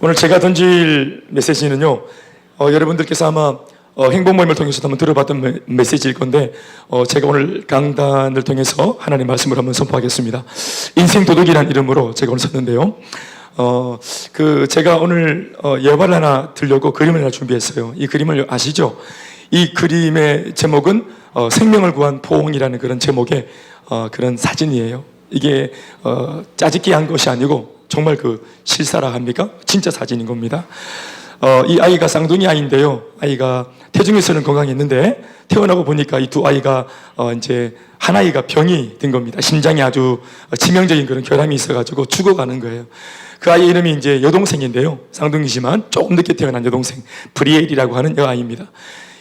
오늘 제가 던질 메시지는요, 여러분들께서 아마 행복 모임을 통해서 한번 들어봤던 메시지일 건데, 제가 오늘 강단을 통해서 하나님의 말씀을 한번 선포하겠습니다. 인생 도둑이라는 이름으로 제가 오늘 썼는데요. 제가 오늘 예화를 하나 들려고 그림을 하나 준비했어요. 이 그림을 아시죠? 이 그림의 제목은 생명을 구한 포옹이라는 그런 제목의 그런 사진이에요. 이게 짜집기 한 것이 아니고 정말 실사라 합니까? 진짜 사진인 겁니다. 이 아이가 쌍둥이 아이인데요. 아이가 태중에서는 건강했는데 태어나고 보니까 이 두 아이가 이제 한 아이가 병이 든 겁니다. 심장에 아주 치명적인 그런 결함이 있어가지고 죽어가는 거예요. 그 아이 이름이 이제 여동생인데요. 쌍둥이지만 조금 늦게 태어난 여동생 브리엘이라고 하는 여아이입니다.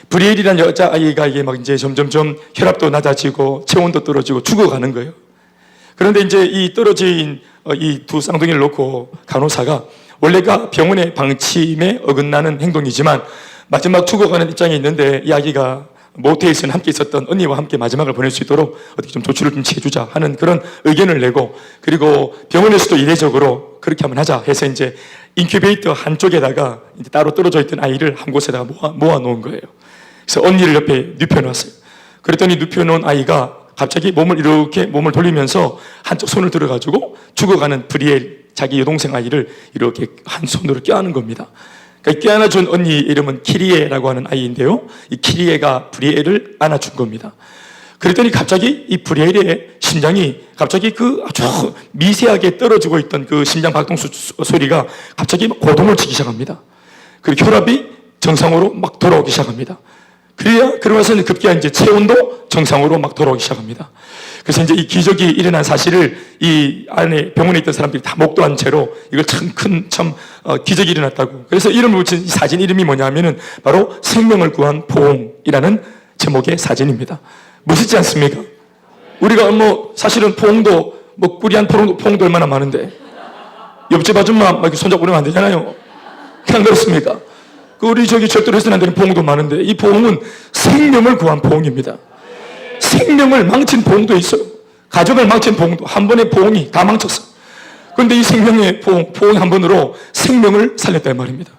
브리엘이라는 여자아이가 이게 막 이제 점점점 혈압도 낮아지고 체온도 떨어지고 죽어가는 거예요. 그런데 이제 이 떨어진 이 두 쌍둥이를 놓고 간호사가 원래가 병원의 방침에 어긋나는 행동이지만 마지막 죽어가는 입장에 있는데 이 아기가 모태에서는 함께 있었던 언니와 함께 마지막을 보낼 수 있도록 어떻게 좀 조치를 좀 취해주자 하는 그런 의견을 내고, 그리고 병원에서도 이례적으로 그렇게 한번 하자 해서 이제 인큐베이터 한쪽에다가 이제 따로 떨어져 있던 아이를 한 곳에다가 모아 놓은 거예요. 그래서 언니를 옆에 눕혀놨어요. 그랬더니 눕혀놓은 아이가 갑자기 몸을 돌리면서 한쪽 손을 들어가지고 죽어가는 브리엘, 자기 여동생 아이를 이렇게 한 손으로 껴안은 겁니다. 그러니까 껴안아준 언니 이름은 키리에라고 하는 아이인데요. 이 키리에가 브리엘을 안아준 겁니다. 그랬더니 갑자기 이 브리엘의 심장이 갑자기 아주 미세하게 떨어지고 있던 그 심장 박동 소리가 갑자기 고동을 치기 시작합니다. 그리고 혈압이 정상으로 막 돌아오기 시작합니다. 그러면서 급기야 이제 체온도 정상으로 막 돌아오기 시작합니다. 그래서 이제 이 기적이 일어난 사실을 이 안에 병원에 있던 사람들이 다 목도한 채로 이걸 참 기적이 일어났다고. 그래서 이름을 붙인 이 사진 이름이 뭐냐면은 바로 생명을 구한 포옹이라는 제목의 사진입니다. 멋있지 않습니까? 우리가 사실은 포옹도 꾸리한 포옹도 얼마나 많은데 옆집 아줌마 막 이렇게 손잡고 그러면 안 되잖아요. 그냥 그렇습니까? 우리 절대로 해서는 안 되는 포옹도 많은데 이 포옹은 생명을 구한 포옹입니다. 생명을 망친 포옹도 있어요. 가족을 망친 포옹도, 한 번의 포옹이 다 망쳤어. 그런데 이 생명의 포옹 한 번으로 생명을 살렸단 말입니다.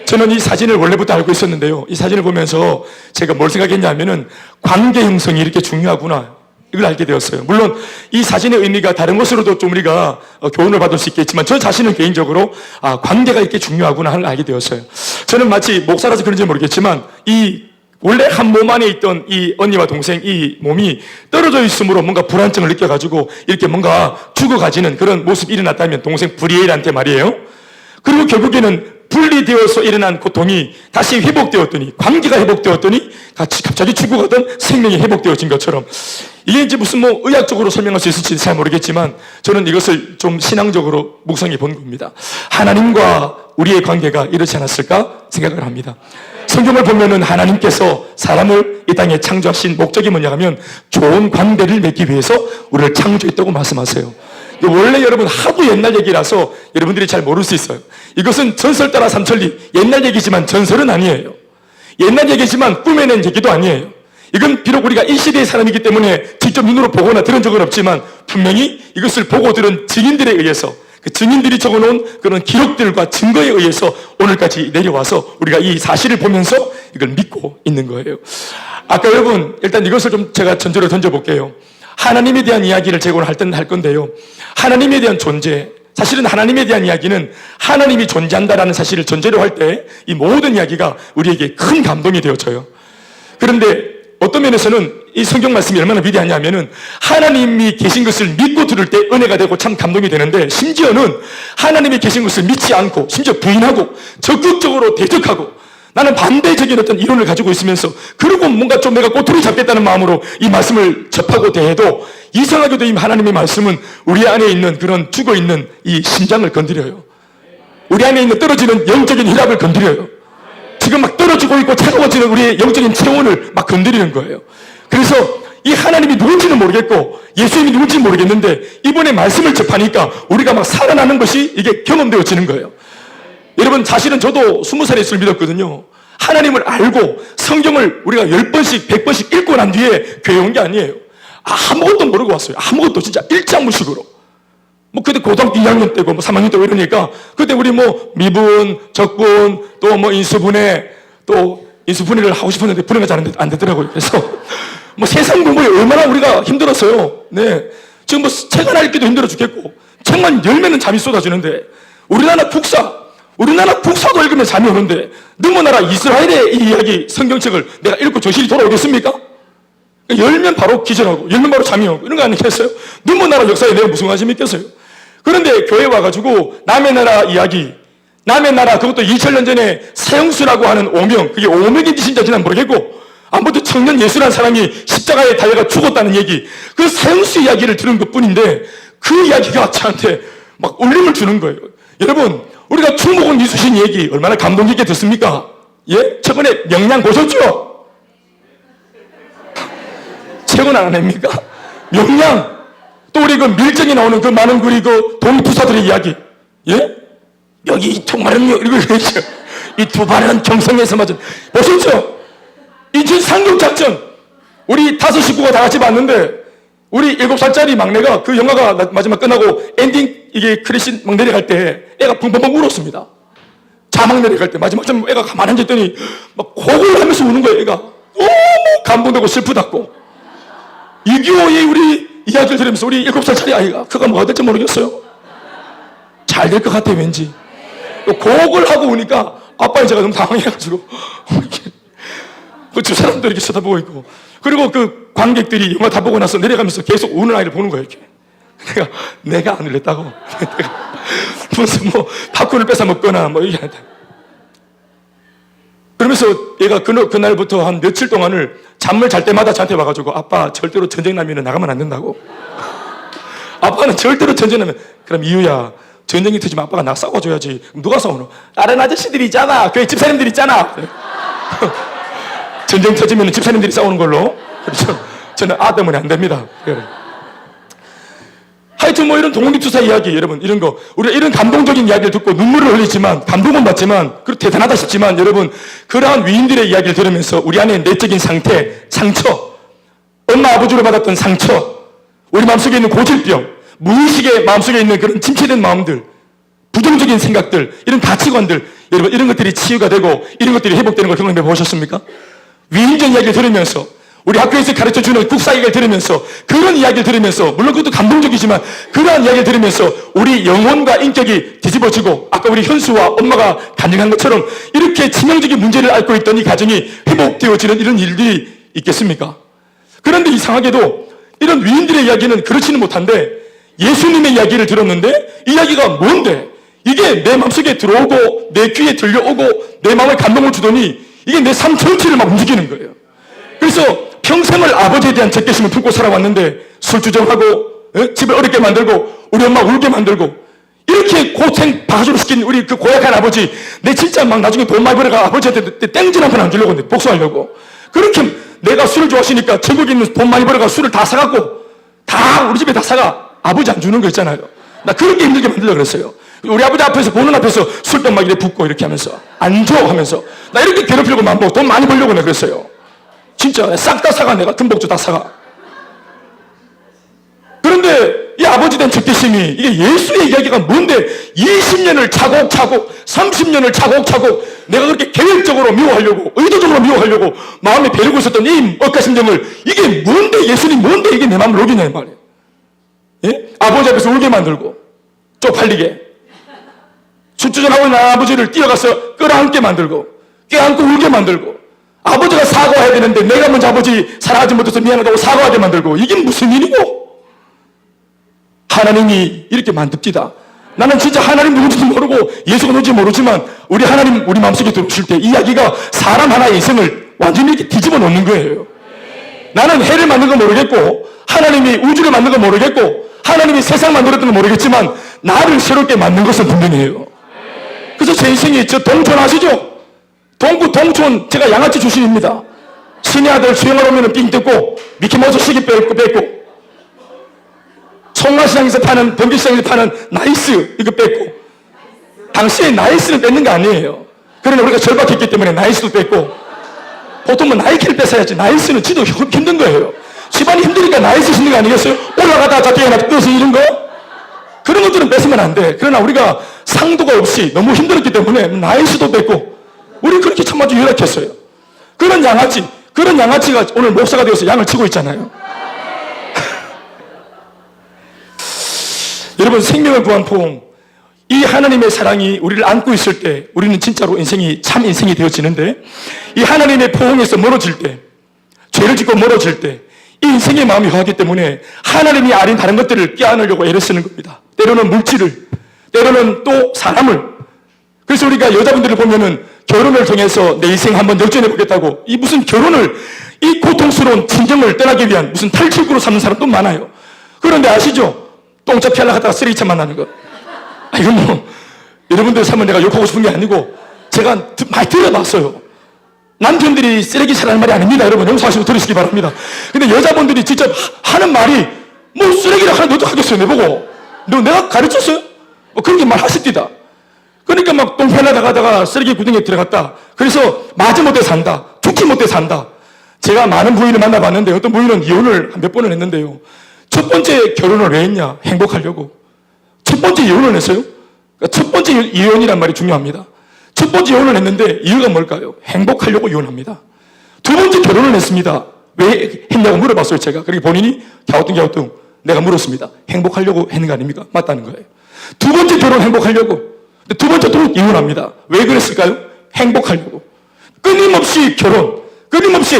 저는 이 사진을 원래부터 알고 있었는데요. 이 사진을 보면서 제가 뭘 생각했냐면은 관계 형성이 이렇게 중요하구나, 이걸 알게 되었어요. 물론 이 사진의 의미가 다른 것으로도 좀 우리가 교훈을 받을 수 있겠지만 저 자신은 개인적으로 관계가 이렇게 중요하구나 하는 걸 알게 되었어요. 저는 마치 목사라서 그런지 모르겠지만 이 원래 한 몸 안에 있던 이 언니와 동생 이 몸이 떨어져 있으므로 뭔가 불안증을 느껴가지고 이렇게 뭔가 죽어가지는 그런 모습이 일어났다면 동생 브리엘한테 말이에요. 그리고 결국에는 분리되어서 일어난 고통이 다시 회복되었더니, 관계가 회복되었더니 갑자기 죽어가던 생명이 회복되어진 것처럼, 이게 이제 무슨 의학적으로 설명할 수 있을지 잘 모르겠지만 저는 이것을 좀 신앙적으로 묵상해 본 겁니다. 하나님과 우리의 관계가 이렇지 않았을까 생각을 합니다. 성경을 보면은 하나님께서 사람을 이 땅에 창조하신 목적이 뭐냐 하면 좋은 관계를 맺기 위해서 우리를 창조했다고 말씀하세요. 원래 여러분 하도 옛날 얘기라서 여러분들이 잘 모를 수 있어요. 이것은 전설 따라 삼천리, 옛날 얘기지만 전설은 아니에요. 옛날 얘기지만 꾸며낸 얘기도 아니에요. 이건 비록 우리가 이 시대의 사람이기 때문에 직접 눈으로 보거나 들은 적은 없지만 분명히 이것을 보고 들은 증인들에 의해서, 그 증인들이 적어놓은 그런 기록들과 증거에 의해서 오늘까지 내려와서 우리가 이 사실을 보면서 이걸 믿고 있는 거예요. 아까 여러분 일단 이것을 좀 제가 전제로 던져볼게요. 하나님에 대한 이야기를 제가 오늘 할 건데요. 하나님에 대한 존재, 사실은 하나님에 대한 이야기는 하나님이 존재한다라는 사실을 전제로 할 때 이 모든 이야기가 우리에게 큰 감동이 되어져요. 그런데 어떤 면에서는 이 성경 말씀이 얼마나 위대하냐면은 하나님이 계신 것을 믿고 들을 때 은혜가 되고 참 감동이 되는데, 심지어는 하나님이 계신 것을 믿지 않고 심지어 부인하고 적극적으로 대적하고 나는 반대적인 어떤 이론을 가지고 있으면서 그러고 뭔가 좀 내가 꼬투리 잡겠다는 마음으로 이 말씀을 접하고 대해도 이상하게도 이 하나님의 말씀은 우리 안에 있는 그런 죽어있는 이 심장을 건드려요. 우리 안에 있는 떨어지는 영적인 혈압을 건드려요. 지금 막 떨어지고 있고 차가워지는 우리의 영적인 체온을 막 건드리는 거예요. 그래서 이 하나님이 누군지는 모르겠고 예수님이 누군지는 모르겠는데 이번에 말씀을 접하니까 우리가 막 살아나는 것이 이게 경험되어지는 거예요. 여러분, 사실은 저도 20살에 예수를 믿었거든요. 하나님을 알고 성경을 우리가 10번씩 100번씩 읽고 난 뒤에 교회 온 게 아니에요. 아무것도 모르고 왔어요. 아무것도 진짜 일장무식으로 뭐 그때 고등학교 2학년 때고 뭐 3학년 때고 이러니까 그때 우리 뭐 미분, 적분, 또 뭐 인수분해, 또 인수분해를 하고 싶었는데 분해가 잘 안 되더라고요. 그래서 뭐 세상 공부에 얼마나 우리가 힘들었어요. 네. 지금 뭐 책 하나 읽기도 힘들어 죽겠고 책만 열면은 잠이 쏟아지는데 우리나라 국사도 읽으면 잠이 오는데 너무 나라 이스라엘의 이 이야기 성경책을 내가 읽고 정신이 돌아오겠습니까? 열면 바로 기절하고 열면 바로 잠이 오고 이런 거 아니겠어요? 너무 나라 역사에 내가 무슨 관심이 있겠어요? 그런데 교회 와가지고 남의 나라 이야기, 남의 나라 그것도 2000년 전에 사형수라고 하는 오명, 그게 오명인지 진짜인지 난 모르겠고 아무튼 청년 예수라는 사람이 십자가에 달려가 죽었다는 얘기, 그 사형수 이야기를 들은 것뿐인데 그 이야기가 저한테 막 울림을 주는 거예요. 여러분, 우리가 충무공 이수신 얘기 얼마나 감동 있게 듣습니까? 예? 저번에 명량 보셨죠? 책은 안 합니까? 명량. 또 우리 그 밀정에 나오는 그 많은 그 독립투사들의 이야기. 예? 여기 이 두 마리는 이거 이 두 마리는 경성에서 맞은. 보셨죠? 인천 상륙작전. 우리 5 식구가 다 같이 봤는데 우리 7살짜리 막내가 그 영화가 마지막 끝나고 엔딩 이게 크레딧 막 내려갈 때 애가 펑펑펑 울었습니다. 자막 내려갈 때 마지막 점 애가 가만히 앉았더니 막 곡을 하면서 우는 거예요. 애가 너무 감동되고 슬프다고. 6.25의 우리 이야기를 들으면서 우리 7살짜리 아이가 그가 뭐가 될지 모르겠어요. 잘 될 것 같아 왠지. 곡을 하고 오니까 아빠는 제가 너무 당황해가지고 그 두 사람도 이렇게 쳐다보고 있고 그리고 그 관객들이 영화 다 보고 나서 내려가면서 계속 우는 아이를 보는 거예요. 이렇게. 내가 안 울렸다고. 내가 무슨 뭐 팝콘을 뺏어 먹거나 뭐 이게 아니다. 그러면서 얘가 그날부터 한 며칠 동안을 잠을 잘 때마다 저한테 와가지고 아빠 절대로 전쟁 나면 나가면 안 된다고. 아빠는 절대로 전쟁 나면 그럼 이유야 전쟁이 터지면 아빠가 나 싸워줘야지. 누가 싸우노? 다른 아저씨들이 있잖아. 그 집사님들이 있잖아. 전쟁 터지면 집사님들이 싸우는 걸로. 그래서 저는 때문에 안 됩니다. 하여튼 뭐 이런 독립투사 이야기 여러분 이런 거 우리가 이런 감동적인 이야기를 듣고 눈물을 흘리지만 감동은 받지만 그리고 대단하다 싶지만 여러분 그러한 위인들의 이야기를 들으면서 우리 안에 내적인 상태, 상처, 엄마 아버지로 받았던 상처, 우리 마음속에 있는 고질병, 무의식의 마음속에 있는 그런 침체된 마음들, 부정적인 생각들, 이런 가치관들 여러분 이런 것들이 치유가 되고 이런 것들이 회복되는 걸 경험해 보셨습니까? 위인전 이야기를 들으면서 우리 학교에서 가르쳐주는 국사 이야기를 들으면서 그런 이야기를 들으면서 물론 그것도 감동적이지만 그러한 이야기를 들으면서 우리 영혼과 인격이 뒤집어지고 아까 우리 현수와 엄마가 간증한 것처럼 이렇게 치명적인 문제를 앓고 있던 이 가정이 회복되어지는 이런 일들이 있겠습니까? 그런데 이상하게도 이런 위인들의 이야기는 그렇지는 못한데 예수님의 이야기를 들었는데 이 이야기가 뭔데? 이게 내 마음속에 들어오고 내 귀에 들려오고 내 마음에 감동을 주더니 이게 내 삶 전체를 막 움직이는 거예요. 그래서 평생을 아버지에 대한 적개심을 품고 살아왔는데 술주정하고 집을 어렵게 만들고 우리 엄마 울게 만들고 이렇게 고생 바가지로 시킨 우리 그 고약한 아버지 내 진짜 막 나중에 돈 많이 벌어가 아버지한테 땡진 한 번 안 주려고 복수하려고 그렇게 내가 술을 좋아하시니까 전국에 있는 돈 많이 벌어가 술을 다 사갖고 다 우리 집에 다 사가 아버지 안 주는 거 있잖아요. 나 그렇게 힘들게 만들려고 그랬어요. 우리 아버지 앞에서 보는 앞에서 술병 막 이렇게 붓고 이렇게 하면서 안 줘 하면서 나 이렇게 괴롭히려고 만보고 돈 많이 벌려고 내가 그랬어요. 진짜 싹 다 사가 내가 등복주 다 사가. 그런데 이 아버지 된 적개심이 이게 예수의 이야기가 뭔데 20년을 차곡차곡 30년을 차곡차곡 내가 그렇게 계획적으로 미워하려고 의도적으로 미워하려고 마음에 배르고 있었던 이 억가심정을 이게 뭔데 예수님 뭔데 이게 내 마음을 녹이냐 이 말이에요. 예? 아버지 앞에서 울게 만들고 쪽팔리게 술주전하고 있는 아버지를 뛰어가서 끌어안게 만들고 껴안고 울게 만들고 아버지가 사과해야 되는데 내가 먼저 아버지 사랑하지 못해서 미안하다고 사과하게 만들고 이게 무슨 일이고 하나님이 이렇게 만듭디다. 나는 진짜 하나님 누군지도 모르고 예수가 누군지 모르지만 우리 하나님 우리 마음속에 들어오실 때 이야기가 사람 하나의 인생을 완전히 이렇게 뒤집어 놓는 거예요. 나는 해를 만든 거 모르겠고 하나님이 우주를 만든 거 모르겠고 하나님이 세상 만들었던 거 모르겠지만 나를 새롭게 만든 것은 분명해요. 그래서 제 인생이 저 동촌 아시죠? 동구 동촌 제가 양아치 출신입니다. 신의 아들 수영을 오면 삥 뜯고 미키마우스 시계 뺏고 송화시장에서 파는 변기시장에서 파는 나이스 이거 뺏고 당시에 나이스는 뺏는 거 아니에요. 그러나 우리가 절박했기 때문에 나이스도 뺏고 보통은 나이키를 뺏어야지 나이스는 진짜 힘든 거예요. 집안이 힘드니까 나이스 신는 거 아니겠어요? 올라가다가 자기가 떠서 이런 거 그런 것들은 뺏으면 안 돼. 그러나 우리가 상도가 없이 너무 힘들었기 때문에 나의 수도 뺏고 우리 그렇게 참 아주 열악했어요. 그런 양아치가 오늘 목사가 되어서 양을 치고 있잖아요. 여러분, 생명을 구한 포옹, 이 하나님의 사랑이 우리를 안고 있을 때 우리는 진짜로 인생이 참 인생이 되어지는데, 이 하나님의 포옹에서 멀어질 때, 죄를 짓고 멀어질 때 이 인생의 마음이 허하기 때문에 하나님이 아닌 다른 것들을 껴안으려고 애를 쓰는 겁니다. 때로는 물질을, 때로는 또 사람을. 그래서 우리가 여자분들을 보면은 결혼을 통해서 내 인생 한번 역전해 보겠다고 이 무슨 결혼을, 이 고통스러운 친정을 떠나기 위한 무슨 탈출구로 삼는 사람도 많아요. 그런데 아시죠? 똥차 피하려고 하다가 쓰레기차 만나는 거. 이건 뭐 여러분들 삶을 내가 욕하고 싶은 게 아니고 제가 많이 들어봤어요. 남편들이 쓰레기 차라는 말이 아닙니다. 여러분 용서하시고 들으시기 바랍니다. 근데 여자분들이 직접 하는 말이 뭐 쓰레기를 하나 너도 하겠어요. 내보고 너 내가 가르쳤어요? 뭐 그런 게 말하십니다. 그러니까 막 똥 패려다 가다가 쓰레기 구덩이에 들어갔다. 그래서 마지못해 산다. 죽지 못해 산다. 제가 많은 부인을 만나봤는데 어떤 부인은 이혼을 몇 번을 했는데요. 첫 번째 결혼을 왜 했냐? 행복하려고. 첫 번째 이혼을 했어요. 그러니까 첫 번째 이혼이란 말이 중요합니다. 첫 번째 이혼을 했는데 이유가 뭘까요? 행복하려고 이혼합니다. 두 번째 결혼을 했습니다. 왜 했냐고 물어봤어요, 제가. 그리고 본인이 갸우뚱 내가 물었습니다. 행복하려고 했는 거 아닙니까? 맞다는 거예요. 두 번째 결혼 행복하려고. 두 번째 또 이혼합니다. 왜 그랬을까요? 행복하려고. 끊임없이 결혼, 끊임없이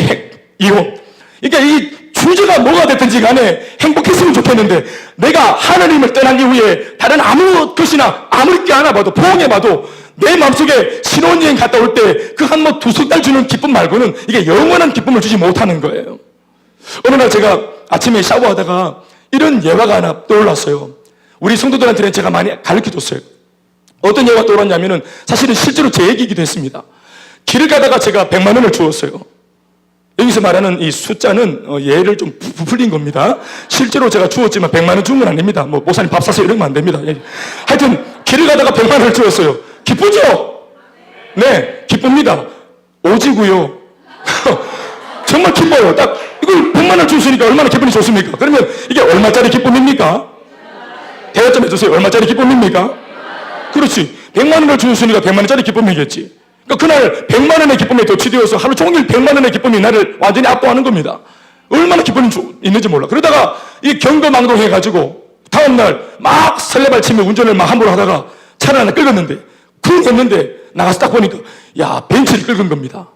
이혼. 그러니까 이 주제가 뭐가 됐든지 간에 행복했으면 좋겠는데 내가 하나님을 떠난 이후에 다른 아무 것이나 아무리 껴안아봐도 포옹해봐도 내 마음속에 신혼여행 갔다 올 때 그 한 뭐 두석 달 주는 기쁨 말고는 이게 영원한 기쁨을 주지 못하는 거예요. 어느 날 제가 아침에 샤워하다가 이런 예화가 하나 떠올랐어요. 우리 성도들한테는 제가 많이 가르쳐줬어요. 어떤 예화가 떠올랐냐면은 사실은 실제로 제 얘기이기도 했습니다. 길을 가다가 제가 100만 원을 주었어요. 여기서 말하는 이 숫자는 예를 좀 부풀린 겁니다. 실제로 제가 주었지만 100만 원 준 건 아닙니다. 뭐 목사님 밥 사서 이러면 안 됩니다. 하여튼 길을 가다가 100만 원을 주었어요. 기쁘죠? 네, 기쁩니다. 오지고요. 정말 기뻐요. 딱 이걸 100만 원을 주시니까 얼마나 기분이 좋습니까? 그러면 이게 얼마짜리 기쁨입니까? 대화 좀 해주세요. 얼마짜리 기쁨입니까? 그렇지. 100만 원을 주셨으니까 100만 원짜리 기쁨이겠지. 그러니까 그날 100만 원의 기쁨에 도취되어서 하루 종일 100만 원의 기쁨이 나를 완전히 압도하는 겁니다. 얼마나 기쁨이 있는지 몰라. 그러다가 이 경거망동해가지고 다음날 막 설레발치며 운전을 막 함부로 하다가 차를 하나 끌었는데 쿵 했는데 나가서 딱 보니까 야 벤츠를 끌은 겁니다.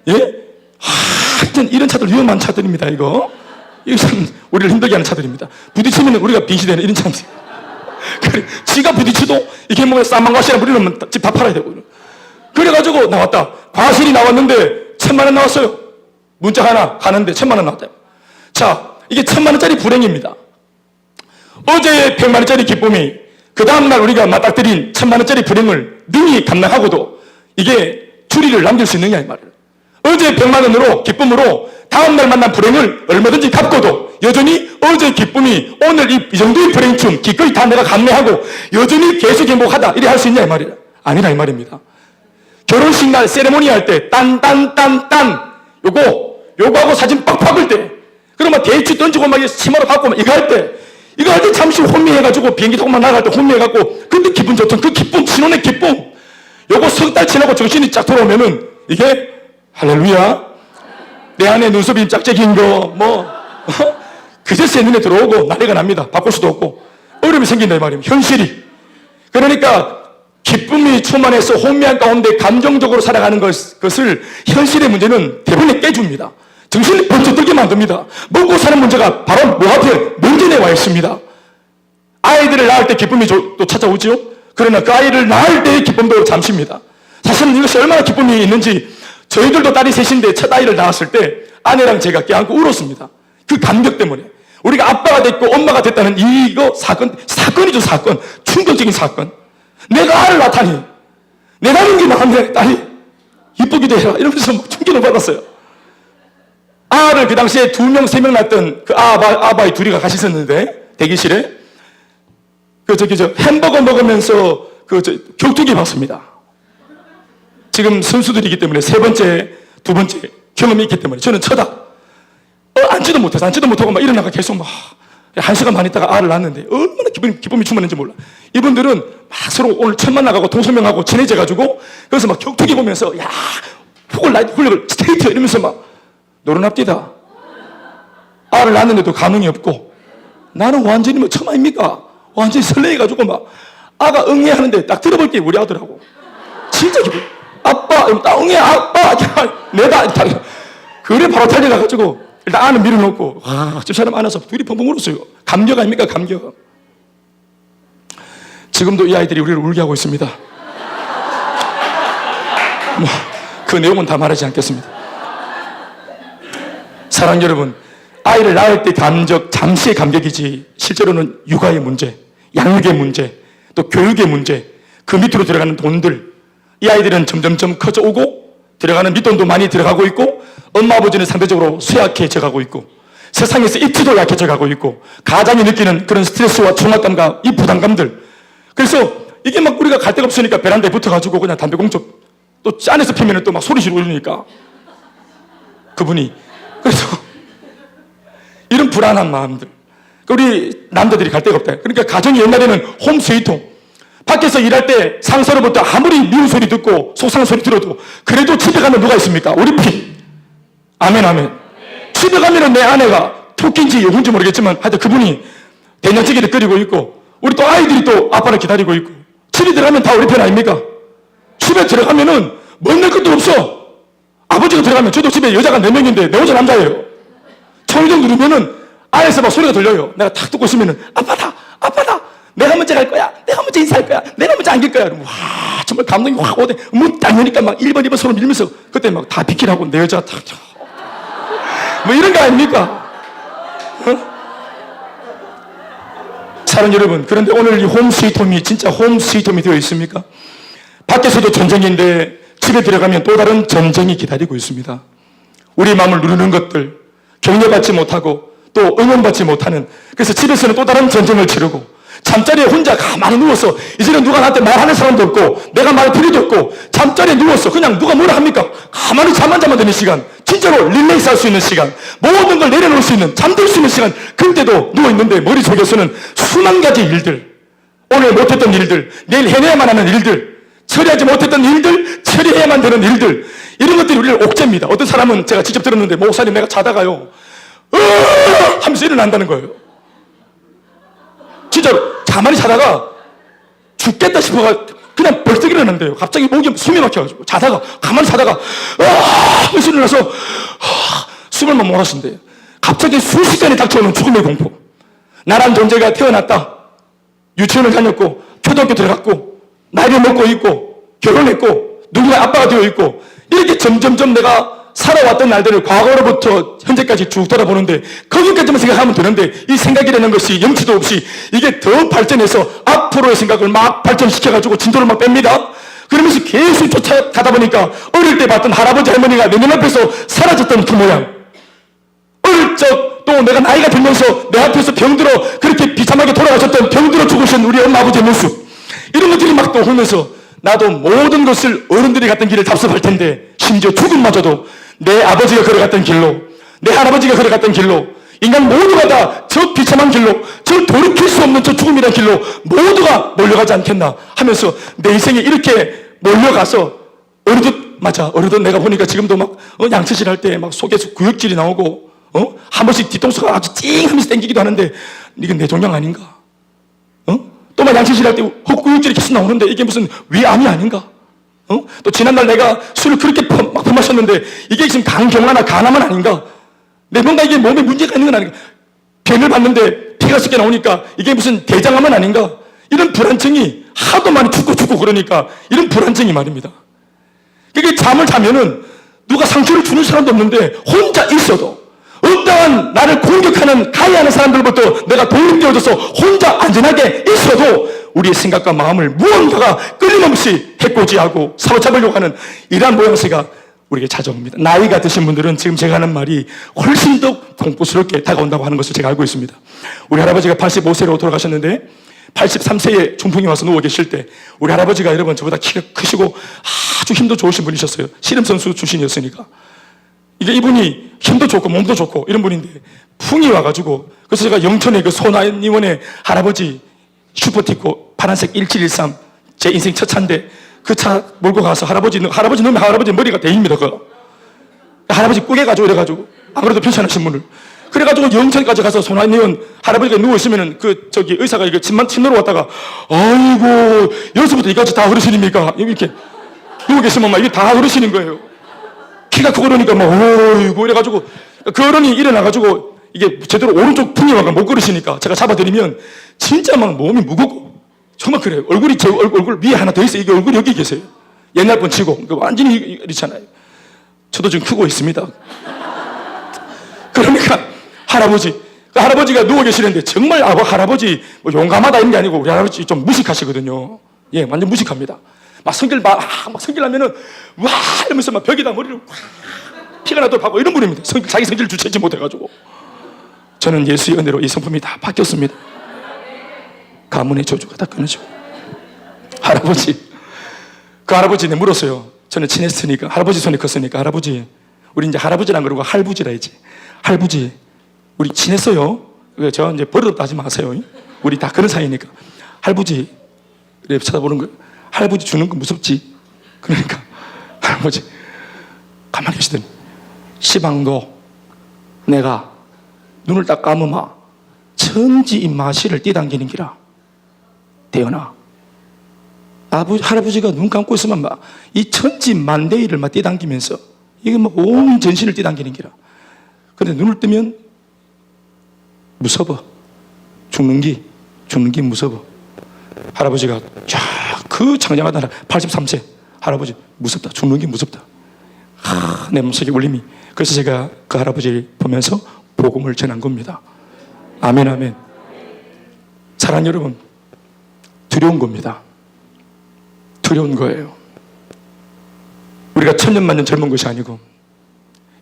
예? 하여튼 이런 차들 위험한 차들입니다. 이거 참 우리를 힘들게 하는 차들입니다. 부딪히면 우리가 빙시되는 이런 차들. 그래, 지가 부딪혀도 이게 뭐 쌈망과시랑 우리는 집 다 팔아야 되고. 그래가지고 나왔다. 과실이 나왔는데 1000만 원 나왔어요. 문자 하나 가는데 1000만 원 나왔다. 자, 이게 1000만 원짜리 불행입니다. 어제의 100만 원짜리 기쁨이 그 다음날 우리가 맞닥뜨린 1000만 원짜리 불행을 능히 감당하고도 이게 추리를 남길 수 있느냐 이 말이에요. 어제 100만 원으로 기쁨으로 다음날 만난 불행을 얼마든지 갚고도 여전히 어제 기쁨이 오늘 이 정도의 불행쯤 기꺼이 다 내가 감내하고 여전히 계속 행복하다 이래 할 수 있냐 이 말이에요. 아니라 이 말입니다. 결혼식 날 세레모니 할 때 딴 요거하고 사진 빡 박을 때 그러면 대추 던지고 막 치마로 받고 막 이거 할 때 잠시 혼미해가지고 비행기 타고 막 나갈 때 혼미해갖고 근데 기분 좋던 그 기쁨 신혼의 기쁨 요거 석 달 지나고 정신이 쫙 돌아오면은 이게 할렐루야 내 안에 눈썹이 짝짝인 거 그제서야 눈에 들어오고 난리가 납니다. 바꿀 수도 없고 어려움이 생긴다 이 말입니다. 현실이. 그러니까 기쁨이 충만해서 혼미한 가운데 감정적으로 살아가는 것을 현실의 문제는 대부분 깨줍니다. 정신이 번쩍 들게 만듭니다. 먹고 사는 문제가 바로 뭐 앞에 문제에 와 있습니다. 아이들을 낳을 때 기쁨이 또 찾아오죠. 그러나 그 아이를 낳을 때의 기쁨도 잠시입니다. 사실은 이것이 얼마나 기쁨이 있는지 저희들도 딸이 셋인데 첫 아이를 낳았을 때 아내랑 제가 껴안고 울었습니다. 그 감격 때문에. 우리가 아빠가 됐고 엄마가 됐다는 이거 사건이죠 사건. 충격적인 사건. 내가 알을 낳다니 내 낳은 게 나한테 딸이 이쁘기도 해라 이러면서 충격을 받았어요. 알을 그 당시에 2명 3명 낳았던 그 아바이 둘이가 같이 있었는데 대기실에 저 햄버거 먹으면서 격투기 봤습니다. 지금 선수들이기 때문에 3번째 2번째 경험이 있기 때문에 저는 앉지도 못하고 막 일어나가 계속 막 1시간 반 있다가 알을 낳았는데 얼마나 기쁨이 충만한지 몰라. 이분들은 막 서로 오늘 첫 만나가고 동성명하고 친해져가지고 그래서 막 격투기 보면서 야 훅을 스테이트 이러면서 막 노련합디다. 알을 낳았는데도 감흥이 없고 나는 완전히 뭐 처음 아닙니까? 완전히 설레해가지고 막 아가 응애 하는데 딱 들어볼 게 우리 아들하고 진짜 기분. 아빠 나 응애 아빠 내다 그래 바로 달려가가지고 일단 안을 밀어놓고 집사람 안아서 둘이 펑펑 울었어요. 감격 아닙니까? 감격. 지금도 이 아이들이 우리를 울게 하고 있습니다. 뭐, 그 내용은 다 말하지 않겠습니다. 사랑하는 여러분, 아이를 낳을 때 감격, 잠시의 감격이지 실제로는 육아의 문제, 양육의 문제, 또 교육의 문제, 그 밑으로 들어가는 돈들, 이 아이들은 점점점 커져 오고 들어가는 밑돈도 많이 들어가고 있고 엄마 아버지는 상대적으로 쇠약해져 가고 있고 세상에서 입지도 약해져 가고 있고 가장이 느끼는 그런 스트레스와 중압감과 이 부담감들. 그래서 이게 막 우리가 갈 데가 없으니까 베란다에 붙어가지고 그냥 담배 공초 또 안에서 피면 또 막 소리 지르고 이러니까 그분이 그래서 이런 불안한 마음들. 우리 남자들이 갈 데가 없다. 그러니까 가정이 옛날에는 홈 스위트홈. 밖에서 일할 때 상사로부터 아무리 미운 소리 듣고 속상한 소리 들어도 그래도 집에 가면 누가 있습니까? 우리 피. 아멘 아멘. 집에 가면은 내 아내가 토끼인지 여군지 모르겠지만 하여튼 그분이 된장찌개를 끓이고 있고 우리 또 아이들이 또 아빠를 기다리고 있고 집에 들어가면 다 우리 편 아닙니까? 집에 들어가면은 먹는 것도 없어. 아버지가 들어가면 저도 집에 여자가 4명인데 내 혼자 남자예요. 청정 누르면은 안에서 막 소리가 들려요. 내가 탁 듣고 있으면은 아빠다 아빠다 내가 먼저 갈 거야 내가 먼저 인사할 거야 내가 먼저 안길 거야. 와 정말 감동이 확 오대. 문 딱 여니까 막 1번 2번 서로 밀면서 그때 막 다 비키라고 내 여자 탁 뭐 이런 거 아닙니까? 사랑하는 여러분, 그런데 오늘 이 홈 스위트홈이 진짜 홈 스위트홈이 되어 있습니까? 밖에서도 전쟁인데 집에 들어가면 또 다른 전쟁이 기다리고 있습니다. 우리 마음을 누르는 것들, 격려받지 못하고 또 응원받지 못하는, 그래서 집에서는 또 다른 전쟁을 치르고 잠자리에 혼자 가만히 누워서 이제는 누가 나한테 말하는 사람도 없고 내가 말 필요도 없고 잠자리에 누워서 그냥 누가 뭐라 합니까? 가만히 잠만 자면 되는 시간, 진짜로 릴렉스 할 수 있는 시간, 모든 걸 내려놓을 수 있는, 잠들 수 있는 시간. 그때도 누워있는데 머릿속에서는 수만 가지 일들, 오늘 못했던 일들, 내일 해내야만 하는 일들, 처리하지 못했던 일들, 처리해야만 되는 일들, 이런 것들이 우리를 옥죄입니다. 어떤 사람은 제가 직접 들었는데 목사님 내가 자다가요 하면서 일어난다는 거예요. 진짜로 가만히 자다가 죽겠다 싶어가 그냥 벌떡 일어난대요. 갑자기 목이 숨이 막혀가지고 자다가 가만히 자다가 하면서 일어나서 숨을 막 몰아쉰대요. 갑자기 순식간에 닥쳐오는 죽음의 공포. 나란 존재가 태어났다, 유치원을 다녔고 초등학교 들어갔고 나이를 먹고 있고 결혼했고 누군가의 아빠가 되어 있고 이렇게 점점점 내가 살아왔던 날들을 과거로부터 현재까지 쭉 돌아보는데 거기까지만 생각하면 되는데 이 생각이라는 것이 염치도 없이 이게 더 발전해서 앞으로의 생각을 막 발전시켜가지고 진도를 막 뺍니다. 그러면서 계속 쫓아가다 보니까 어릴 때 봤던 할아버지 할머니가 내 눈앞에서 사라졌던 그 모양, 어릴 적 또 내가 나이가 들면서 내 앞에서 병들어 그렇게 비참하게 돌아가셨던 병들어 죽으신 우리 엄마 아버지의 모습, 이런 것들이 막 떠오르면서 나도 모든 것을 어른들이 갔던 길을 답습할 텐데 심지어 죽음마저도 내 아버지가 걸어갔던 길로, 내 할아버지가 걸어갔던 길로, 인간 모두가 다 저 비참한 길로, 저 돌이킬 수 없는 저 죽음이라는 길로 모두가 몰려가지 않겠나 하면서 내 인생에 이렇게 몰려가서 어느덧 내가 보니까 지금도 막 양치질 할 때 막 속에서 구역질이 나오고 한 번씩 뒤통수가 아주 찡 하면서 땡기기도 하는데 이건 내 종양 아닌가? 또 막 양치질 할 때 헛구역질이 계속 나오는데 이게 무슨 위암이 아닌가? 또 지난날 내가 술을 그렇게 막 퍼마셨는데 이게 지금 간경화나 간암은 아닌가? 내 뭔가 이게 몸에 문제가 있는 건 아닌가? 병을 봤는데 피가 섞여 나오니까 이게 무슨 대장암은 아닌가? 이런 불안증이 하도 많이 죽고 그러니까 이런 불안증이 말입니다. 그게 잠을 자면은 누가 상처를 주는 사람도 없는데 혼자 있어도 어떠한 나를 공격하는 가해하는 사람들부터 내가 독립되어져서 혼자 안전하게 있어도 우리의 생각과 마음을 무언가가 끊임없이 해코지하고 사로잡으려고 하는 이러한 모양새가 우리에게 찾아옵니다. 나이가 드신 분들은 지금 제가 하는 말이 훨씬 더 공포스럽게 다가온다고 하는 것을 제가 알고 있습니다. 우리 할아버지가 85세로 돌아가셨는데 83세에 중풍이 와서 누워 계실 때 우리 할아버지가 여러분 저보다 키가 크시고 아주 힘도 좋으신 분이셨어요. 씨름선수 출신이었으니까 이게 이분이 힘도 좋고 몸도 좋고 이런 분인데 풍이 와가지고 그래서 제가 영천의 그 손아인의원의 할아버지 슈퍼티코 파란색 1713 제 인생 첫 차인데 그 차 몰고 가서 할아버지 넣으면 할아버지 머리가 대입니다. 할아버지 꾸겨가지고 이래가지고 아무래도 편찮으신 분을 그래가지고 영천까지 가서 손아인의원 할아버지가 누워있으면은 의사가 이거 침으로 왔다가 아이고 여기서부터 이까지 다 어르신입니까? 이렇게 누워 계시면 막 이게 다 어르신인 거예요. 키가 크고 그러니까 막 어이구 이래가지고 그 어른이 일어나가지고 이게 제대로 오른쪽 풍이 와가 못 걸으시니까 제가 잡아드리면 진짜 막 몸이 무겁고 정말 그래요. 얼굴이 제 얼굴 위에 하나 더 있어요. 이게 얼굴이 여기 계세요. 옛날 분 치고 완전히 이렇잖아요. 저도 지금 크고 있습니다. 그러니까 할아버지가 누워 계시는데 정말 할아버지 뭐 용감하다 이런 게 아니고 우리 할아버지 좀 무식하시거든요. 예, 완전 무식합니다. 막 성질나면은 와 이러면서 막 벽에다 머리를 와 피가 나도록 하고 이런 분입니다. 자기 성질을 주체하지 못해가지고 저는 예수의 은혜로 이 성품이 다 바뀌었습니다. 가문의 저주가 다 끊어지고 그 할아버지한테 물었어요. 저는 친했으니까 할아버지 손이 컸으니까 할아버지 우리 이제 할아버지랑 그러고 할부지라 했지. 할부지 우리 친했어요. 저 이제 버릇 하지 마세요. 우리 다 그런 사이니까 할부지 그래 쳐다보는 거 할아버지 주는 거 무섭지? 그러니까 할아버지 가만히 계시더니 시방도 내가 눈을 딱 감으마 천지 입마시를 뛰당기는 기라 대연아 할아버지가 눈 감고 있으면 막 이 천지 만대일을 막 뛰당기면서 이게 막 온 전신을 뛰당기는 기라 근데 눈을 뜨면 무서워 죽는 기 무서워 할아버지가 그 창량하다 83세 할아버지 무섭다 죽는 게 무섭다 내 몸속에 울림이 그래서 제가 그 할아버지를 보면서 복음을 전한 겁니다. 아멘 아멘. 사랑하는 여러분 두려운 겁니다. 두려운 거예요. 우리가 천년만년 젊은 것이 아니고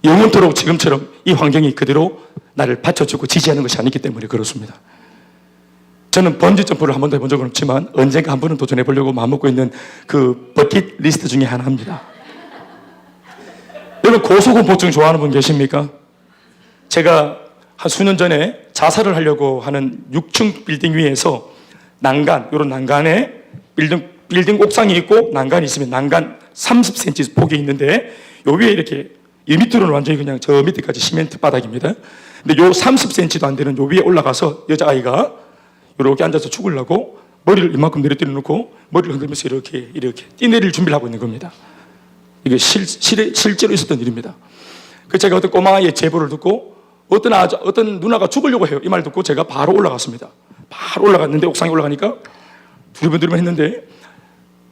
영원토록 지금처럼 이 환경이 그대로 나를 받쳐주고 지지하는 것이 아니기 때문에 그렇습니다. 저는 번지점프를 한 번도 해본 적은 없지만 언젠가 한 번은 도전해 보려고 마음먹고 있는 그 버킷 리스트 중에 하나입니다. 여러분 고소공포증 좋아하는 분 계십니까? 제가 한 수년 전에 자살을 하려고 하는 6층 빌딩 위에서 이런 난간에 빌딩 옥상이 있고 난간이 있으면 난간 30cm 폭이 있는데 요 위에 이렇게 이 밑으로는 완전히 그냥 저 밑에까지 시멘트 바닥입니다. 근데 요 30cm도 안 되는 요 위에 올라가서 여자아이가 이렇게 앉아서 죽으려고 머리를 이만큼 내려뜨려 놓고 머리를 흔들면서 이렇게 뛰내릴 준비를 하고 있는 겁니다. 이게 실제로 있었던 일입니다. 그 제가 어떤 꼬마의 제보를 듣고 어떤 누나가 죽으려고 해요. 이 말 듣고 제가 바로 올라갔습니다. 바로 올라갔는데 옥상에 올라가니까 두리번두리번 했는데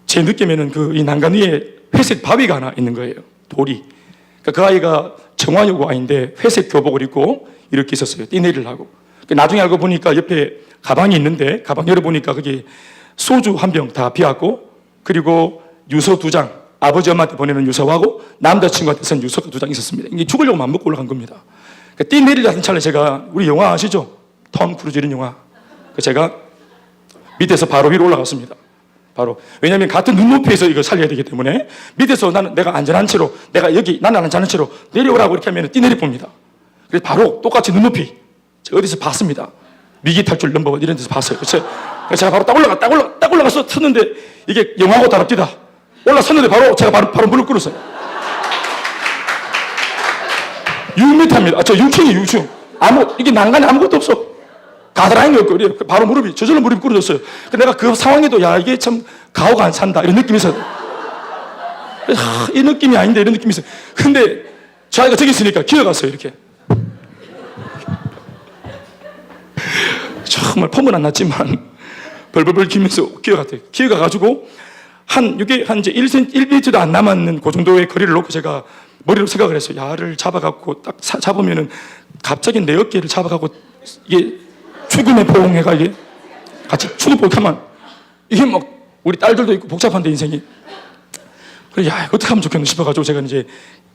제 느낌에는 이 난간 위에 회색 바위가 하나 있는 거예요. 돌이. 그러니까 그 아이가 정화여고 아이인데 회색 교복을 입고 이렇게 있었어요. 뛰내리려고. 나중에 알고 보니까 옆에 가방이 있는데 가방 열어보니까 거기 소주 한 병 다 비웠고 그리고 유서 2장 아버지 엄마한테 보내는 유서하고 남자친구한테 쓴 유서가 2장 있었습니다. 이게 죽으려고 맘먹고 올라간 겁니다. 그러니까 뛰내리려는 찰나에 제가 우리 영화 아시죠? 톰 크루즈 이런 영화. 제가 밑에서 바로 위로 올라갔습니다. 바로 왜냐하면 같은 눈높이에서 이걸 살려야 되기 때문에 밑에서 내가 안전한 채로 나는 안전한 채로 내려오라고 이렇게 하면 뛰내리 봅니다. 그래서 바로 똑같이 눈높이 제가 어디서 봤습니다. 위기 탈출 넘버 이런 데서 봤어요. 그래서 제가 바로 딱 올라가서 섰는데 이게 영화하고 다릅니다. 올라섰는데 제가 바로 물을 끌었어요. 6m입니다. 저 6층이에요. 6층. 이게 난간에 아무것도 없어. 가드라인이 없고 바로 저절로 무릎이 꿇어졌어요. 내가 그 상황에도 이게 참 가오가 안 산다 이런 느낌이 있어요. 이 느낌이 아닌데 이런 느낌이 있어요. 근데 저 아이가 저기 있으니까 기어갔어요. 이렇게. 정말 폼은 안 났지만 벌벌벌 기면서 기어갔대요. 기어가가지고 이게 이제 1m도 안 남았는 그 정도의 거리를 놓고 제가 머리로 생각을 했어요. 야를 잡아갖고 딱 잡으면은 갑자기 내 어깨를 잡아갖고 이게 죽음의 포옹해가 이게 같이 죽을 포옹하면 이게 막 우리 딸들도 있고 복잡한데 인생이. 그래 어떻게 하면 좋겠나 싶어가지고 제가 이제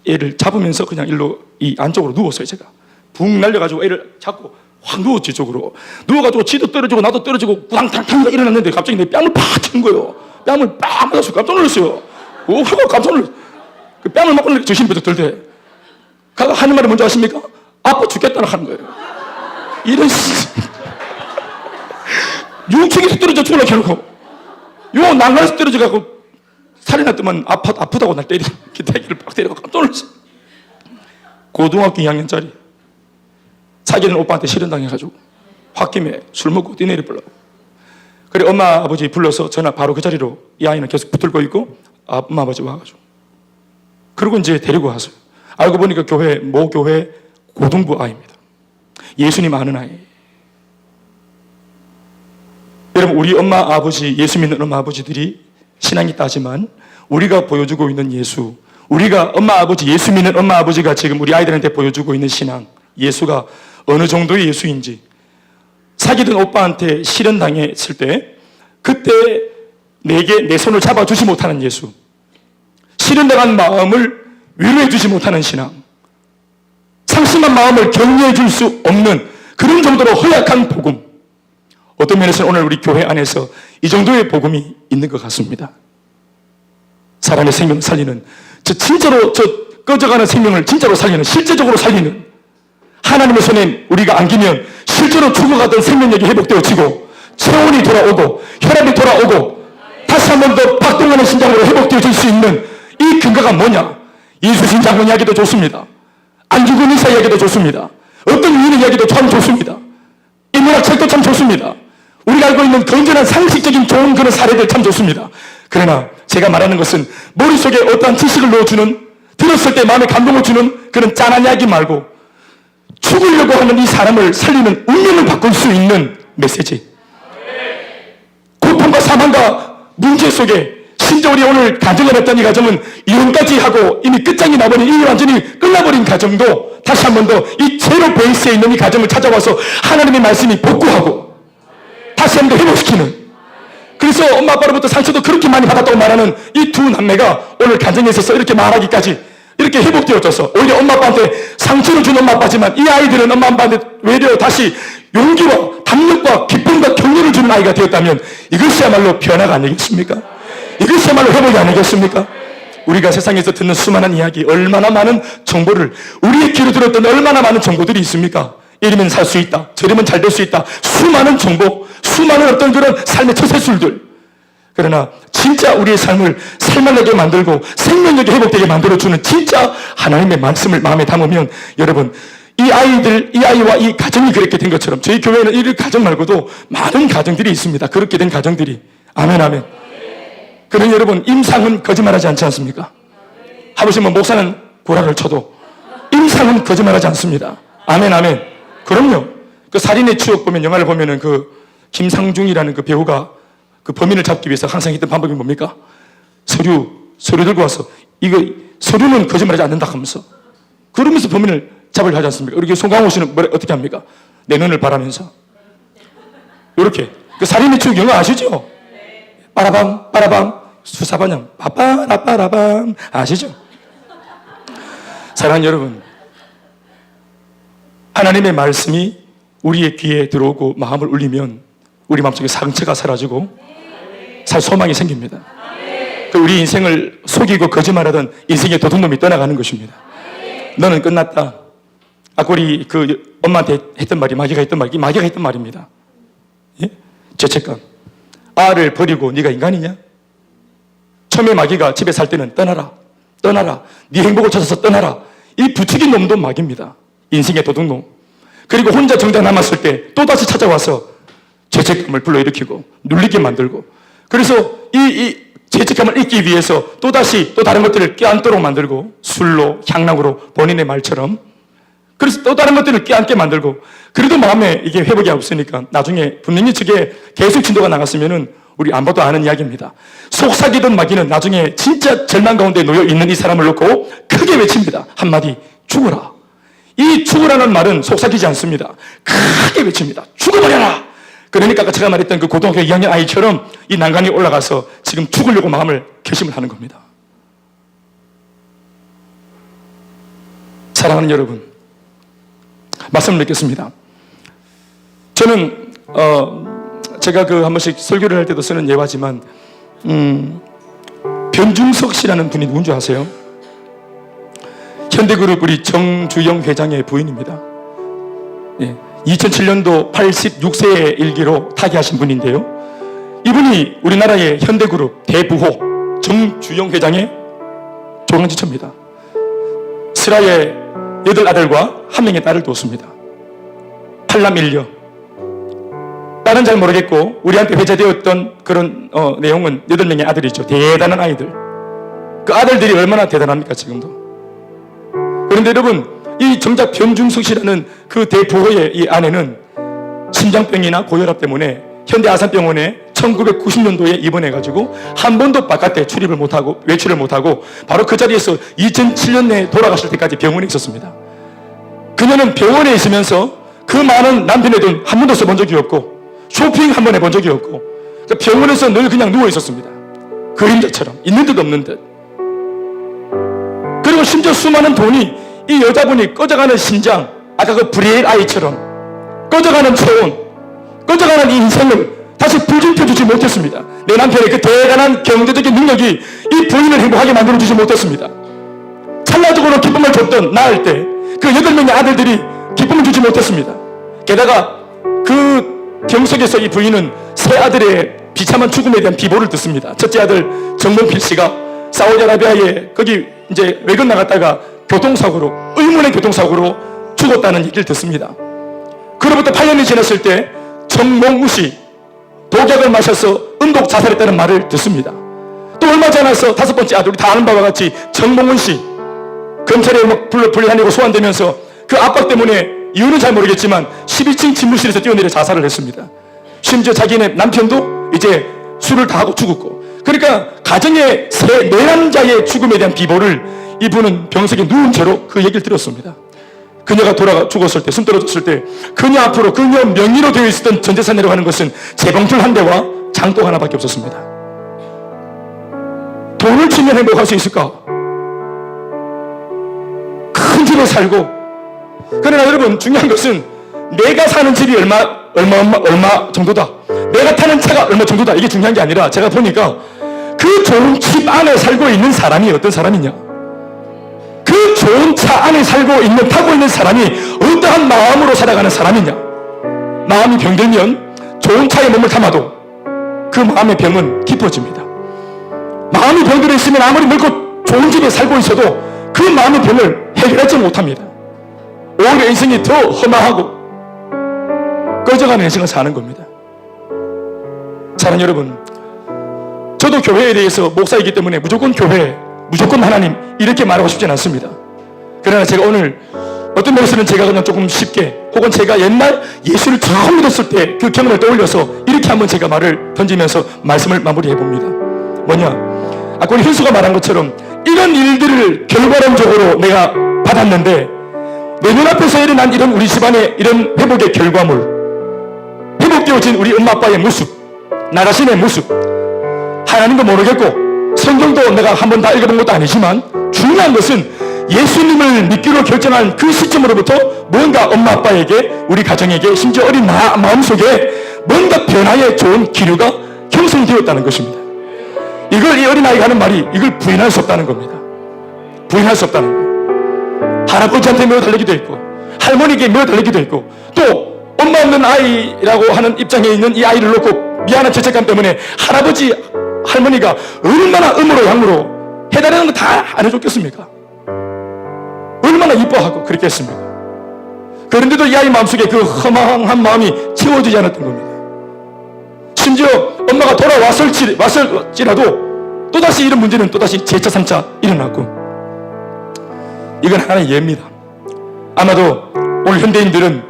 애를 잡으면서 그냥 일로 이 안쪽으로 누웠어요. 제가 붕 날려가지고 애를 잡고 확 누웠지 쪽으로. 누워가지고 지도 떨어지고 나도 떨어지고 구당탕탕 일어났는데 갑자기 내 뺨을 팍 치는 거예요. 뺨을 빡 맞았어요. 깜짝 놀랐어요. 하고 깜짝 놀랐어요. 그 뺨을 맞고 정신이 버쩍 들대. 하는 말이 뭔지 아십니까? 아파 죽겠다는 하는 거예요. 이런 유충에서 떨어져 죽으려고 해놓고 요 난간에서 떨어져 갖고 살이 났더만 아프다고 날 때리고 기타기를 빡 때리고 깜짝 놀랐어. 고등학교 2학년짜리 사귀는 오빠한테 실현당해가지고 홧김에 술 먹고 뛰내리 보려고. 그래 엄마 아버지 불러서 전화 바로 그 자리로 이 아이는 계속 붙들고 있고 엄마 아버지 와가지고 그리고 이제 데리고 왔어요. 알고 보니까 모 교회 고등부 아이입니다. 예수님 아는 아이. 여러분 우리 엄마 아버지 예수 믿는 엄마 아버지들이 신앙이 있다지만 우리가 보여주고 있는 예수, 우리가 엄마 아버지 예수 믿는 엄마 아버지가 지금 우리 아이들한테 보여주고 있는 신앙, 예수가 어느 정도의 예수인지 사귀던 오빠한테 실현당했을 때 그때 내 손을 잡아주지 못하는 예수, 실현당한 마음을 위로해 주지 못하는 신앙, 상심한 마음을 격려해 줄 수 없는 그런 정도로 허약한 복음. 어떤 면에서는 오늘 우리 교회 안에서 이 정도의 복음이 있는 것 같습니다. 사람의 생명을 살리는, 진짜로 꺼져가는 생명을 진짜로 살리는, 실제적으로 살리는 하나님의 손에 우리가 안기면 실제로 죽어가던 생명력이 회복되어지고 체온이 돌아오고 혈압이 돌아오고 다시 한 번 더 박동하는 신장으로 회복되어질 수 있는 이 근거가 뭐냐? 예수 신장 이야기도 좋습니다. 안 죽은 의사 이야기도 좋습니다. 어떤 유인의 이야기도 참 좋습니다. 인문학 책도 참 좋습니다. 우리가 알고 있는 건전한 상식적인 좋은 그런 사례들 참 좋습니다. 그러나 제가 말하는 것은 머릿속에 어떠한 지식을 넣어주는, 들었을 때 마음에 감동을 주는 그런 짠한 이야기 말고 죽으려고 하는 이 사람을 살리는 운명을 바꿀 수 있는 메시지. 고통과 사망과 문제 속에 심지어 우리 오늘 가정을 했던 이 가정은 이혼까지 하고 이미 끝장이 나버린, 이미 완전히 끝나버린 가정도 다시 한 번 더 이 제로 베이스에 있는 이 가정을 찾아와서 하나님의 말씀이 복구하고 다시 한 번 더 회복시키는, 그래서 엄마 아빠로부터 상처도 그렇게 많이 받았다고 말하는 이 두 남매가 오늘 가정에 있어서 이렇게 말하기까지 이렇게 회복되어져서 오히려 엄마 아빠한테 상처를 준 엄마 아빠지만 이 아이들은 엄마 아빠한테 외려 다시 용기와 담력과 기쁨과 격려를 주는 아이가 되었다면 이것이야말로 변화가 아니겠습니까? 이것이야말로 회복이 아니겠습니까? 우리가 세상에서 듣는 수많은 이야기, 얼마나 많은 정보를 우리의 귀로 들었던 얼마나 많은 정보들이 있습니까? 이러면 살 수 있다, 저러면 잘 될 수 있다, 수많은 정보, 수많은 어떤 그런 삶의 처세술들. 그러나 진짜 우리의 삶을 살만하게 만들고 생명력이 회복되게 만들어주는 진짜 하나님의 말씀을 마음에 담으면, 여러분 이 아이와 이 가정이 그렇게 된 것처럼 저희 교회는 이 가정 말고도 많은 가정들이 있습니다. 그렇게 된 가정들이. 아멘 아멘. 그러니 여러분 임상은 거짓말하지 않지 않습니까? 하보시면 목사는 구라를 쳐도 임상은 거짓말하지 않습니다. 아멘 아멘. 그럼요. 그 살인의 추억 보면, 영화를 보면은 그 김상중이라는 그 배우가 그 범인을 잡기 위해서 항상 했던 방법이 뭡니까? 서류 들고 와서 이거 서류는 거짓말하지 않는다 하면서 그러면서 범인을 잡으려 하지 않습니까? 우리 송강호 씨는 어떻게 합니까? 내 눈을 바라면서 이렇게. 그 살인의 추억 영화 아시죠? 빠라밤 빠라밤 수사반영 빠빠라빠라밤 아시죠? 사랑하는 여러분, 하나님의 말씀이 우리의 귀에 들어오고 마음을 울리면 우리 마음속에 상처가 사라지고 살 소망이 생깁니다. 그 우리 인생을 속이고 거짓말하던 인생의 도둑놈이 떠나가는 것입니다. 너는 끝났다. 아까 우리 그 엄마한테 했던 말이, 마귀가 했던 말입니다. 예? 죄책감. 아를 버리고 네가 인간이냐? 처음에 마귀가 집에 살 때는 떠나라. 네 행복을 찾아서 떠나라. 이 부추긴 놈도 마귀입니다. 인생의 도둑놈. 그리고 혼자 정작 남았을 때 또다시 찾아와서 죄책감을 불러일으키고 눌리게 만들고, 그래서 이 죄책감을 잊기 위해서 또 다른 것들을 껴안도록 만들고, 술로, 향락으로 본인의 말처럼, 그래서 또 다른 것들을 껴안게 만들고, 그래도 마음에 이게 회복이 없으니까 나중에 분명히 저게 계속 진도가 나갔으면은 우리 안 봐도 아는 이야기입니다. 속삭이던 마귀는 나중에 진짜 절망 가운데 놓여 있는 이 사람을 놓고 크게 외칩니다. 한마디, 죽어라. 이 죽으라는 말은 속삭이지 않습니다. 크게 외칩니다. 죽어버려라. 그러니까 아까 제가 말했던 그 고등학교 2학년 아이처럼 이 난간에 올라가서 지금 죽으려고 마음을 결심을 하는 겁니다. 사랑하는 여러분, 말씀을 맺겠습니다. 저는 제가 그 한 번씩 설교를 할 때도 쓰는 예화지만 변중석 씨라는 분이 누군지 아세요? 현대그룹 우리 정주영 회장의 부인입니다. 예, 2007년도 86세의 일기로 타계하신 분인데요. 이분이 우리나라의 현대그룹 대부호 정주영 회장의 조강지처입니다. 슬하의 8아들과 1명의 딸을 뒀습니다. 8남1녀. 딸은 잘 모르겠고 우리한테 회자되었던 그런 내용은 8명의 아들이죠. 대단한 아이들. 그 아들들이 얼마나 대단합니까 지금도. 그런데 여러분, 이 정작 변준석 씨라는 그 대부호의 이 아내는 심장병이나 고혈압 때문에 현대아산병원에 1990년도에 입원해가지고 한 번도 바깥에 출입을 못하고 외출을 못하고 바로 그 자리에서 2007년에 돌아가실 때까지 병원에 있었습니다. 그녀는 병원에 있으면서 그 많은 남편의 돈 한 번도 써본 적이 없고 쇼핑 한 번 해본 적이 없고 병원에서 늘 그냥 누워 있었습니다. 그림자처럼 있는 듯 없는 듯. 그리고 심지어 수많은 돈이 이 여자분이 꺼져가는 심장, 아까 그 브리엘 아이처럼 꺼져가는 초혼, 꺼져가는 이 인생을 다시 불질펴주지 못했습니다. 내 남편의 그 대단한 경제적인 능력이 이 부인을 행복하게 만들어주지 못했습니다. 찰나적으로 기쁨을 줬던 나을 때 그 8명의 아들들이 기쁨을 주지 못했습니다. 게다가 그 병석에서 이 부인은 세 아들의 비참한 죽음에 대한 비보를 듣습니다. 첫째 아들 정문필 씨가 사우디아라비아에 거기 이제 외근 나갔다가 교통사고로, 의문의 교통사고로 죽었다는 얘기를 듣습니다. 그로부터 8년이 지났을 때 정몽우 씨 독약을 마셔서 음독 자살했다는 말을 듣습니다. 또 얼마 지나서 5번째 아들, 우리 다 아는 바와 같이 정몽은 씨 검찰에 막 불려다니고 소환되면서 그 압박 때문에 이유는 잘 모르겠지만 12층 집무실에서 뛰어내려 자살을 했습니다. 심지어 자기네 남편도 이제 술을 다 하고 죽었고, 그러니까 가정의 네 남자의 죽음에 대한 비보를 이분은 병석에 누운 채로 그 얘기를 들었습니다. 그녀가 죽었을 때, 숨 떨어졌을 때 그녀 앞으로 그녀 명의로 되어 있었던 전재산이라고 하는 것은 재봉틀 한 대와 장독 하나밖에 없었습니다. 돈을 치면 행복할 수 있을까? 큰 집에 살고. 그러나 여러분, 중요한 것은 내가 사는 집이 얼마 정도다, 내가 타는 차가 얼마 정도다, 이게 중요한 게 아니라 제가 보니까 그 좋은 집 안에 살고 있는 사람이 어떤 사람이냐, 그 좋은 차 안에 타고 있는 사람이 어떠한 마음으로 살아가는 사람이냐. 마음이 병들면 좋은 차에 몸을 담아도 그 마음의 병은 깊어집니다. 마음이 병들어 있으면 아무리 넓고 좋은 집에 살고 있어도 그 마음의 병을 해결하지 못합니다. 오히려 인생이 더 험하고 꺼져가는 인생을 사는 겁니다. 사랑하는 여러분, 저도 교회에 대해서 목사이기 때문에 무조건 교회, 무조건 하나님 이렇게 말하고 싶진 않습니다. 그러나 제가 오늘 어떤 면에서는 제가 그냥 조금 쉽게, 혹은 제가 옛날 예수를 처음 믿었을 때 그 경험을 떠올려서 이렇게 한번 제가 말을 던지면서 말씀을 마무리해 봅니다. 뭐냐, 아까 우리 현수가 말한 것처럼 이런 일들을 결과론적으로 내가 받았는데 내 눈앞에서 일어난 이런 우리 집안의 이런 회복의 결과물, 회복되어진 우리 엄마 아빠의 모습, 나 자신의 모습, 하나님도 모르겠고 성경도 내가 한번 다 읽어본 것도 아니지만 중요한 것은 예수님을 믿기로 결정한 그 시점으로부터 뭔가 엄마 아빠에게, 우리 가정에게, 심지어 어린 나 마음속에 뭔가 변화의 좋은 기류가 형성되었다는 것입니다. 이걸 이 어린아이가 하는 말이 이걸 부인할 수 없다는 겁니다. 부인할 수 없다는 거예요. 할아버지한테 매어달리기도 했고 할머니에게 매어달리기도 했고 또 엄마 없는 아이라고 하는 입장에 있는 이 아이를 놓고 미안한 죄책감 때문에 할아버지 할머니가 얼마나 음으로 양으로 해달라는 거 다 안 해줬겠습니까? 얼마나 이뻐하고 그렇게 했습니까? 그런데도 이 아이 마음속에 그 허망한 마음이 채워지지 않았던 겁니다. 심지어 엄마가 돌아왔을지라도 또다시 이런 문제는 또다시 재차 3차 일어났고, 이건 하나의 예입니다. 아마도 오늘 현대인들은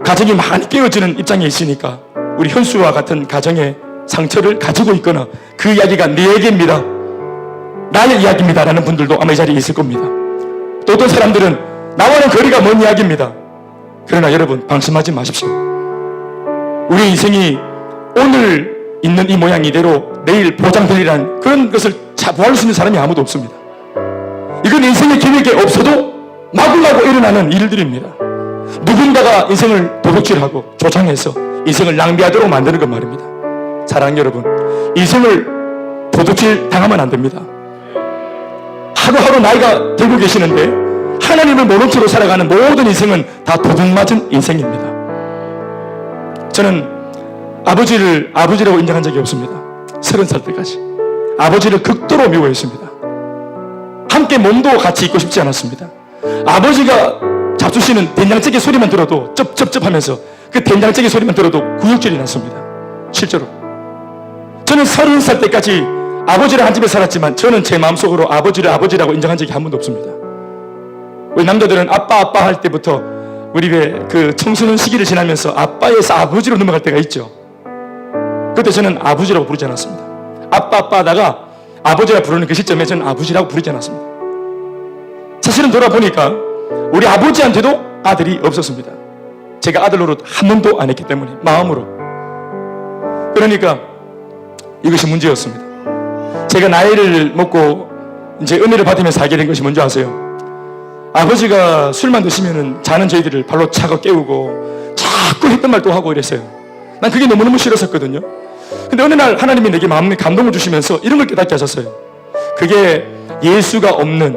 가정이 많이 깨어지는 입장에 있으니까 우리 현수와 같은 가정의 상처를 가지고 있거나 그 이야기가 내 얘기입니다, 나의 이야기입니다 라는 분들도 아마 이 자리에 있을 겁니다. 또 어떤 사람들은 나와는 거리가 먼 이야기입니다. 그러나 여러분, 방심하지 마십시오. 우리 인생이 오늘 있는 이 모양 이대로 내일 보장되리란 그런 것을 자부할 수 있는 사람이 아무도 없습니다. 이건 인생의 기획에 없어도 마구마구 일어나는 일들입니다. 누군가가 인생을 도둑질하고 조장해서 인생을 낭비하도록 만드는 것 말입니다. 사랑하는 여러분, 인생을 도둑질 당하면 안 됩니다. 하루하루 나이가 들고 계시는데 하나님을 모른 채로 살아가는 모든 인생은 다 도둑맞은 인생입니다. 저는 아버지를 아버지라고 인정한 적이 없습니다. 30살 때까지 아버지를 극도로 미워했습니다. 함께 몸도 같이 있고 싶지 않았습니다. 아버지가 잡수시는 된장찌개 소리만 들어도 쩝쩝쩝하면서 그 된장찌개 소리만 들어도 구역질이 났습니다. 실제로 저는 30살 때까지 아버지랑 한 집에 살았지만 저는 제 마음속으로 아버지를 아버지라고 인정한 적이 한 번도 없습니다. 우리 남자들은 아빠 할 때부터 우리 왜 그 청소년 시기를 지나면서 아빠에서 아버지로 넘어갈 때가 있죠. 그때 저는 아버지라고 부르지 않았습니다. 아빠 하다가 아버지라 부르는 그 시점에 저는 아버지라고 부르지 않았습니다. 사실은 돌아보니까 우리 아버지한테도 아들이 없었습니다. 제가 아들 노릇 한 번도 안 했기 때문에 마음으로. 그러니까 이것이 문제였습니다. 제가 나이를 먹고 이제 은혜를 받으면서 알게 된 것이 뭔지 아세요? 아버지가 술만 드시면은 자는 저희들을 발로 차고 깨우고 자꾸 했던 말도 하고 이랬어요. 난 그게 너무너무 싫었었거든요. 근데 어느 날 하나님이 내게 마음에 감동을 주시면서 이런 걸 깨닫게 하셨어요. 그게 예수가 없는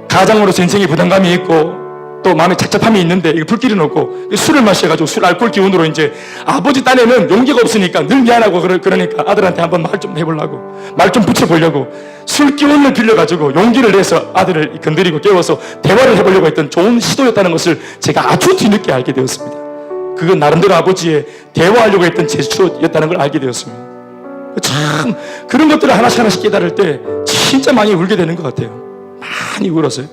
가장으로서 인생에 부담감이 있고 또 마음에 착잡함이 있는데 이거 불길은 없고 술을 마셔가지고 술 알코올 기운으로 이제 아버지 딴에는 용기가 없으니까 늘 미안하고 그러니까 아들한테 한번 말 좀 해보려고 말 좀 붙여보려고 술 기운을 빌려가지고 용기를 내서 아들을 건드리고 깨워서 대화를 해보려고 했던 좋은 시도였다는 것을 제가 아주 뒤늦게 알게 되었습니다. 그건 나름대로 아버지의 대화하려고 했던 제스처였다는 걸 알게 되었습니다. 참 그런 것들을 하나씩 깨달을 때 진짜 많이 울게 되는 것 같아요. 많이 울었어요.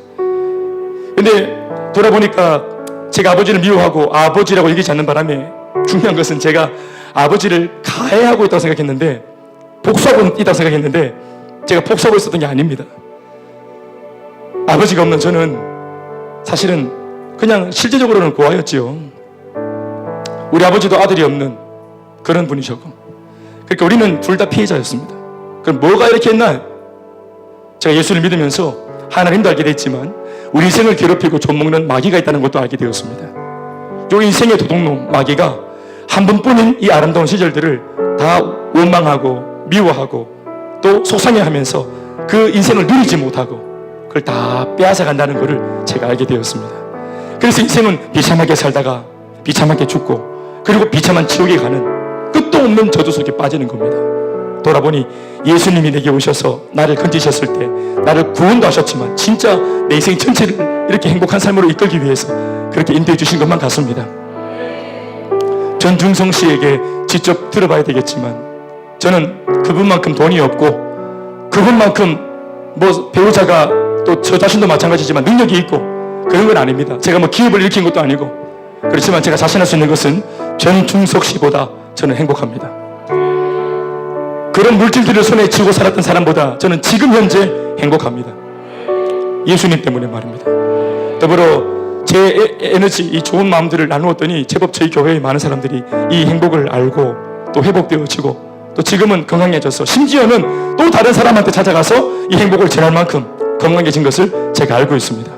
근데 돌아보니까 제가 아버지를 미워하고 아버지라고 얘기하지 않는 바람에 중요한 것은 제가 아버지를 가해하고 있다고 생각했는데 복수하고 있다고 생각했는데 제가 복수하고 있었던 게 아닙니다. 아버지가 없는 저는 사실은 그냥 실제적으로는 고아였지요. 우리 아버지도 아들이 없는 그런 분이셨고 그러니까 우리는 둘 다 피해자였습니다. 그럼 뭐가 이렇게 했나? 제가 예수를 믿으면서 하나님도 알게 됐지만 우리 인생을 괴롭히고 좀먹는 마귀가 있다는 것도 알게 되었습니다. 요 인생의 도둑놈 마귀가 한 번뿐인 이 아름다운 시절들을 다 원망하고 미워하고 또 속상해하면서 그 인생을 누리지 못하고 그걸 다 빼앗아 간다는 것을 제가 알게 되었습니다. 그래서 인생은 비참하게 살다가 비참하게 죽고 그리고 비참한 지옥에 가는 끝도 없는 저주 속에 빠지는 겁니다. 돌아보니 예수님이 내게 오셔서 나를 건지셨을 때 나를 구원도 하셨지만 진짜 내 인생 전체를 이렇게 행복한 삶으로 이끌기 위해서 그렇게 인도해 주신 것만 같습니다. 전중성 씨에게 직접 들어봐야 되겠지만 저는 그분만큼 돈이 없고 그분만큼 뭐 배우자가 또 저 자신도 마찬가지지만 능력이 있고 그런 건 아닙니다. 제가 뭐 기업을 일으킨 것도 아니고 그렇지만 제가 자신할 수 있는 것은 전중석 씨보다 저는 행복합니다. 그런 물질들을 손에 쥐고 살았던 사람보다 저는 지금 현재 행복합니다. 예수님 때문에 말입니다. 더불어 제 에너지, 이 좋은 마음들을 나누었더니 제법 저희 교회의 많은 사람들이 이 행복을 알고 또 회복되어지고 또 지금은 건강해져서 심지어는 또 다른 사람한테 찾아가서 이 행복을 전할 만큼 건강해진 것을 제가 알고 있습니다.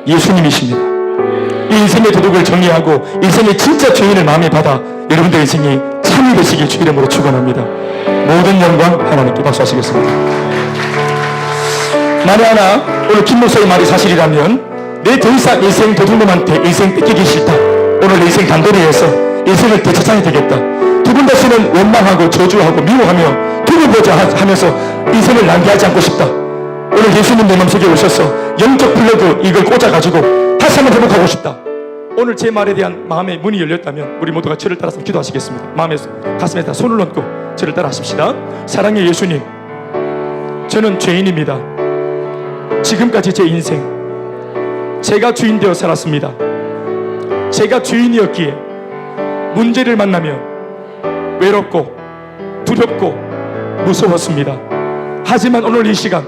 예수님이십니다. 이 인생의 도둑을 정리하고 인생의 진짜 주인을 마음에 받아 여러분들 인생이 참이 되시길 주 이름으로 축원합니다. 모든 영광 하나님께 박수하시겠습니다. 만에 하나 오늘 김 목사의 말이 사실이라면 내 더 이상 인생 도둑놈한테 인생 뺏기기 싫다. 오늘 내 인생 단도리 해서 인생을 되찾아야 되겠다. 두 분 다시는 원망하고 저주하고 미워하며 두고 보자 하면서 인생을 낭비하지 않고 싶다. 오늘 예수님 내 마음속에 오셔서 영적 플러그 이걸 꽂아가지고 다시 한번 회복하고 싶다. 오늘 제 말에 대한 마음의 문이 열렸다면 우리 모두가 저를 따라서 기도하시겠습니다. 마음에서 가슴에다 손을 얹고 저를 따라 하십시다. 사랑의 예수님, 저는 죄인입니다. 지금까지 제 인생 제가 주인 되어 살았습니다. 제가 주인이었기에 문제를 만나면 외롭고 두렵고 무서웠습니다. 하지만 오늘 이 시간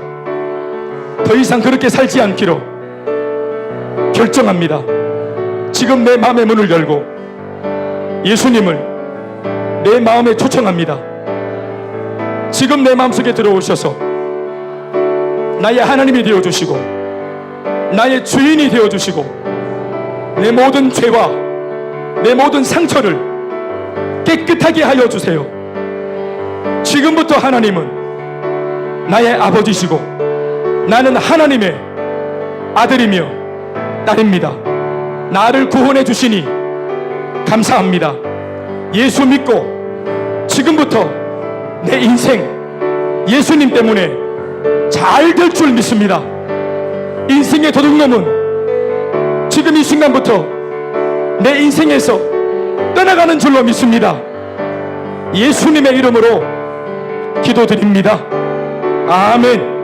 더 이상 그렇게 살지 않기로 결정합니다. 지금 내 마음의 문을 열고 예수님을 내 마음에 초청합니다. 지금 내 마음속에 들어오셔서 나의 하나님이 되어주시고 나의 주인이 되어주시고 내 모든 죄와 내 모든 상처를 깨끗하게 하여 주세요. 지금부터 하나님은 나의 아버지시고 나는 하나님의 아들이며 딸입니다. 나를 구원해 주시니 감사합니다. 예수 믿고 지금부터 내 인생 예수님 때문에 잘 될 줄 믿습니다. 인생의 도둑놈은 지금 이 순간부터 내 인생에서 떠나가는 줄로 믿습니다. 예수님의 이름으로 기도드립니다. 아멘.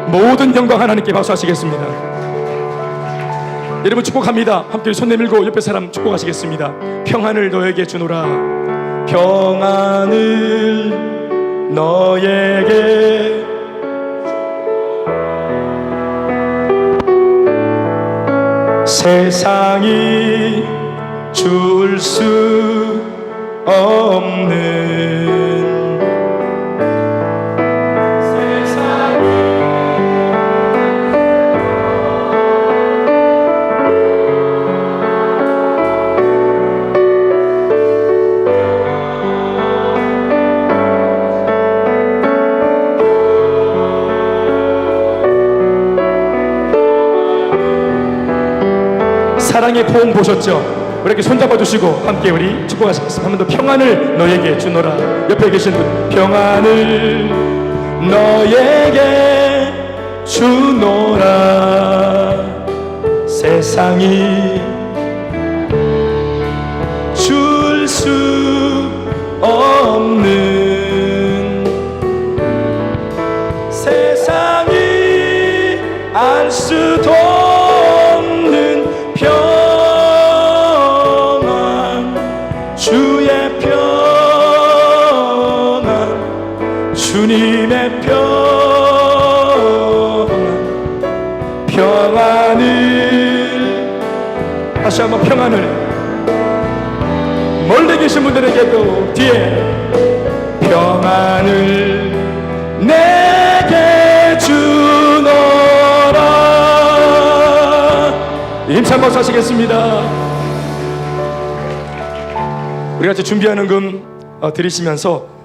모든 영광 하나님께 박수하시겠습니다. 여러분 축복합니다. 함께 손 내밀고 옆에 사람 축복하시겠습니다. 평안을 너에게 주노라. 평안을 너에게 세상이 줄 수 없는 사랑의 포옹 보셨죠? 이렇게 손잡아 주시고 함께 우리 축복하시겠습니다. 한 번 더 평안을 너에게 주노라. 옆에 계신 분 평안을 너에게 주노라. 세상이 줄 수 없는 세상이 알 수도 주님의 평안을 다시 한번 평안을 멀리 계신 분들에게도 뒤에 평안을 내게 주노라. 힘찬 박수 하시겠습니다. 우리 같이 준비하는 금 들으시면서